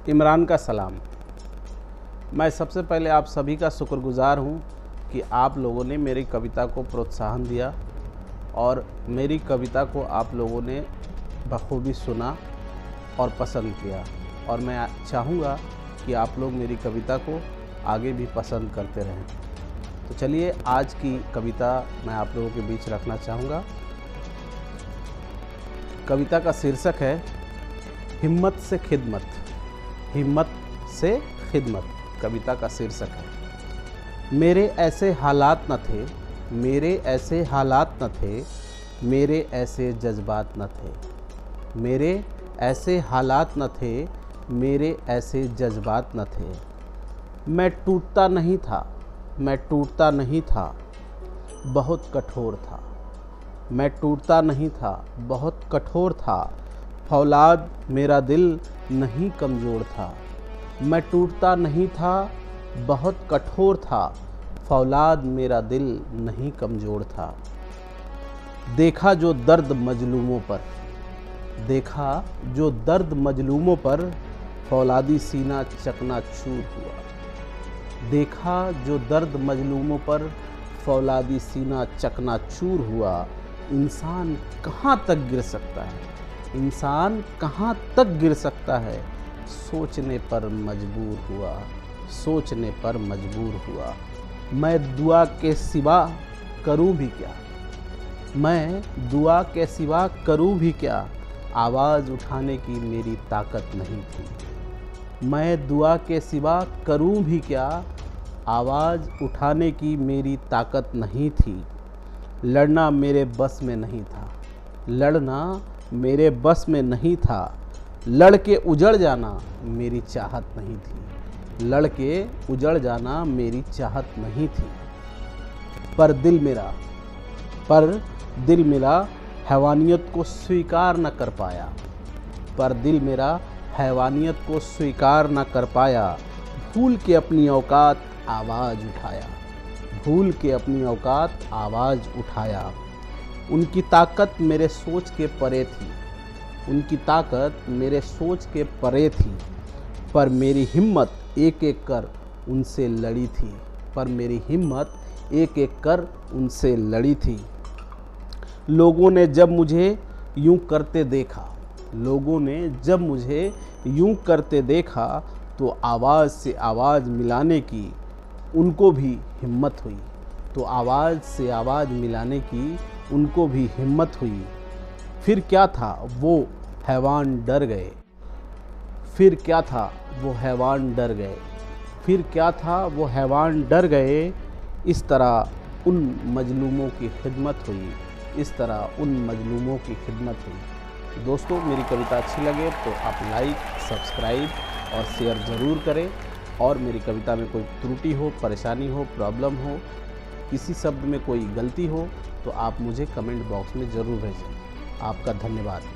इमरान का सलाम। मैं सबसे पहले आप सभी का शुक्रगुज़ार हूँ कि आप लोगों ने मेरी कविता को प्रोत्साहन दिया और मेरी कविता को आप लोगों ने बखूबी सुना और पसंद किया, और मैं चाहूँगा कि आप लोग मेरी कविता को आगे भी पसंद करते रहें। तो चलिए आज की कविता मैं आप लोगों के बीच रखना चाहूँगा। कविता का शीर्षक है हिम्मत से खिदमत। हिम्मत से खिदमत कविता का शीर्षक है। मेरे ऐसे हालात न थे, मेरे ऐसे हालात न थे, मेरे ऐसे जज्बात न थे, मेरे ऐसे हालात न थे, मेरे ऐसे जज्बात न थे। मैं टूटता नहीं था, मैं टूटता नहीं था, बहुत कठोर था। मैं टूटता नहीं था, बहुत कठोर था, फौलाद मेरा दिल नहीं कमज़ोर था। मैं टूटता नहीं था, बहुत कठोर था, फौलाद मेरा दिल नहीं कमज़ोर था। देखा जो दर्द मजलूमों पर, देखा जो दर्द मजलूमों पर, फौलादी सीना चकनाचूर हुआ। देखा जो दर्द मजलूमों पर, फौलादी सीना चकनाचूर हुआ। इंसान कहाँ तक गिर सकता है, इंसान कहाँ तक गिर सकता है, सोचने पर मजबूर हुआ, सोचने पर मजबूर हुआ। मैं दुआ के सिवा करूं भी क्या, मैं दुआ के सिवा करूं भी क्या, आवाज़ उठाने की मेरी ताकत नहीं थी। मैं दुआ के सिवा करूं भी क्या, आवाज़ उठाने की मेरी ताकत नहीं थी। लड़ना मेरे बस में नहीं था, लड़ना मेरे बस में नहीं था, लड़ के उजड़ जाना मेरी चाहत नहीं थी, लड़ के उजड़ जाना मेरी चाहत नहीं थी। पर दिल मेरा हैवानियत को स्वीकार न कर पाया, पर दिल मेरा हैवानियत को स्वीकार न कर पाया। भूल के अपनी औकात आवाज़ उठाया, भूल के अपनी औकात आवाज़ उठाया। उनकी ताकत मेरे सोच के परे थी, उनकी ताकत मेरे सोच के परे थी, पर मेरी हिम्मत एक एक कर उनसे लड़ी थी, पर मेरी हिम्मत एक एक कर उनसे लड़ी थी। लोगों ने जब मुझे यूं करते देखा, लोगों ने जब मुझे यूं करते देखा, तो आवाज़ से आवाज़ मिलाने की उनको भी हिम्मत हुई, तो आवाज़ से आवाज़ मिलाने की उनको भी हिम्मत हुई। फिर क्या था वो हैवान डर गए, फिर क्या था वो हैवान डर गए, फिर क्या था वो हैवान डर गए। इस तरह उन मजलूमों की खिदमत हुई, इस तरह उन मजलूमों की खिदमत हुई। दोस्तों, मेरी कविता अच्छी लगे तो आप लाइक, सब्सक्राइब और शेयर ज़रूर करें, और मेरी कविता में कोई त्रुटि हो, परेशानी हो, प्रॉब्लम हो, किसी शब्द में कोई गलती हो तो आप मुझे कमेंट बॉक्स में ज़रूर भेजें। आपका धन्यवाद।